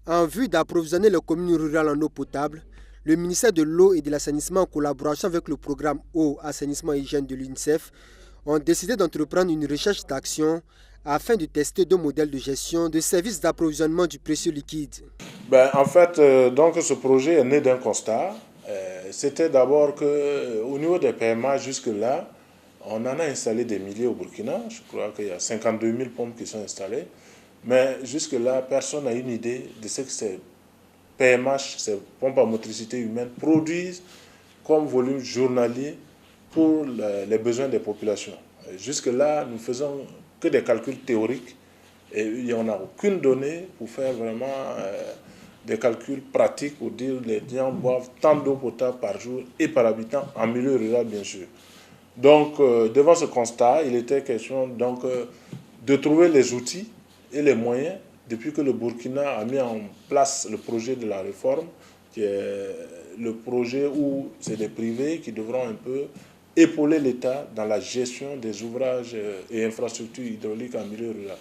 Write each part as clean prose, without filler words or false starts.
En vue d'approvisionner les communes rurales en eau potable, le ministère de l'eau et de l'assainissement, en collaboration avec le programme Eau, Assainissement et Hygiène de l'UNICEF, ont décidé d'entreprendre une recherche d'action afin de tester deux modèles de gestion de services d'approvisionnement du précieux liquide. Donc ce projet est né d'un constat. C'était d'abord qu'au niveau des paiements, jusque-là, on en a installé des milliers au Burkina. Je crois qu'il y a 52 000 pompes qui sont installées. Mais jusque-là, personne n'a une idée de ce que ces PMH, ces pompes à motricité humaine, produisent comme volume journalier pour les besoins des populations. Jusque-là, nous ne faisons que des calculs théoriques et il n'y en a aucune donnée pour faire vraiment des calculs pratiques pour dire que les gens boivent tant d'eau potable par jour et par habitant en milieu rural, bien sûr. Donc, devant ce constat, il était question donc, de trouver les outils et les moyens, depuis que le Burkina a mis en place le projet de la réforme, qui est le projet où c'est les privés qui devront un peu épauler l'État dans la gestion des ouvrages et infrastructures hydrauliques en milieu rural.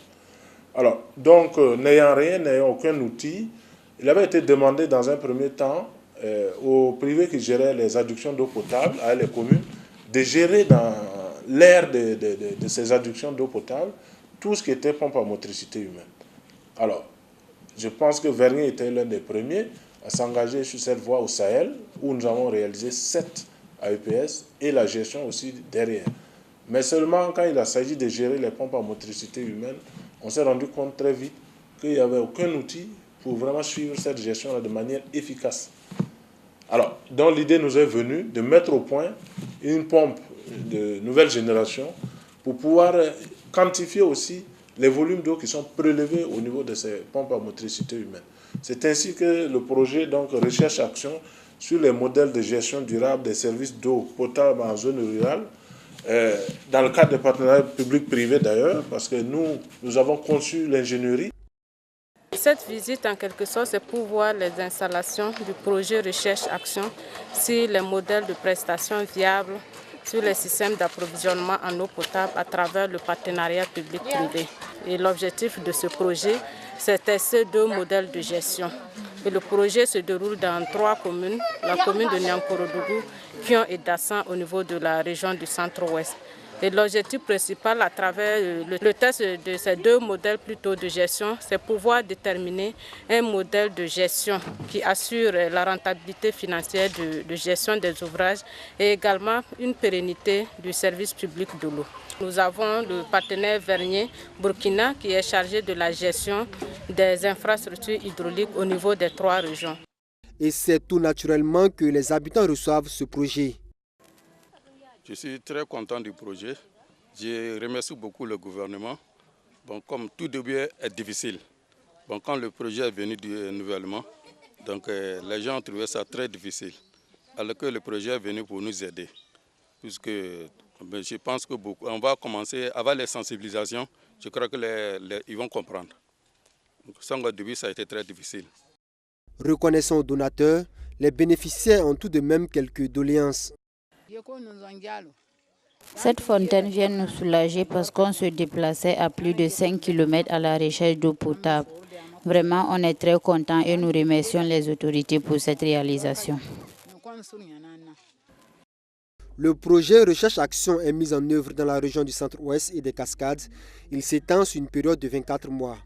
Alors, donc, n'ayant aucun outil, il avait été demandé dans un premier temps aux privés qui géraient les adductions d'eau potable, à les communes, de gérer dans l'aire de ces adductions d'eau potable tout ce qui était pompe à motricité humaine. Alors, je pense que Vernier était l'un des premiers à s'engager sur cette voie au Sahel, où nous avons réalisé 7 AEPS et la gestion aussi derrière. Mais seulement quand il a s'agit de gérer les pompes à motricité humaine, on s'est rendu compte très vite qu'il n'y avait aucun outil pour vraiment suivre cette gestion-là de manière efficace. Alors, donc l'idée nous est venue de mettre au point une pompe de nouvelle génération pour pouvoir quantifier aussi les volumes d'eau qui sont prélevés au niveau de ces pompes à motricité humaine. C'est ainsi que le projet donc, Recherche Action sur les modèles de gestion durable des services d'eau potable en zone rurale, dans le cadre des partenariats publics-privés d'ailleurs, parce que nous avons conçu l'ingénierie. Cette visite, en quelque sorte, c'est pour voir les installations du projet Recherche-Action sur les modèles de prestations viables sur les systèmes d'approvisionnement en eau potable à travers le partenariat public-privé. Et l'objectif de ce projet, c'est tester deux modèles de gestion. Et le projet se déroule dans 3 communes, la commune de Niankorodougou, Kion et Dassan au niveau de la région du centre-ouest. Et l'objectif principal à travers le test de ces deux modèles plutôt de gestion, c'est pouvoir déterminer un modèle de gestion qui assure la rentabilité financière de gestion des ouvrages et également une pérennité du service public de l'eau. Nous avons le partenaire Vernier Burkina qui est chargé de la gestion des infrastructures hydrauliques au niveau des 3 régions. Et c'est tout naturellement que les habitants reçoivent ce projet. Je suis très content du projet. Je remercie beaucoup le gouvernement. Bon, comme tout début est difficile, bon, quand le projet est venu nouvellement, donc, les gens ont trouvé ça très difficile. Alors que le projet est venu pour nous aider. Puisque je pense que on va commencer avec les sensibilisations. Je crois qu'ils vont comprendre. Donc, sans au début, ça a été très difficile. Reconnaissant aux donateurs, les bénéficiaires ont tout de même quelques doléances. Cette fontaine vient nous soulager parce qu'on se déplaçait à plus de 5 km à la recherche d'eau potable. Vraiment, on est très contents et nous remercions les autorités pour cette réalisation. Le projet Recherche-Action est mis en œuvre dans la région du centre-ouest et des Cascades. Il s'étend sur une période de 24 mois.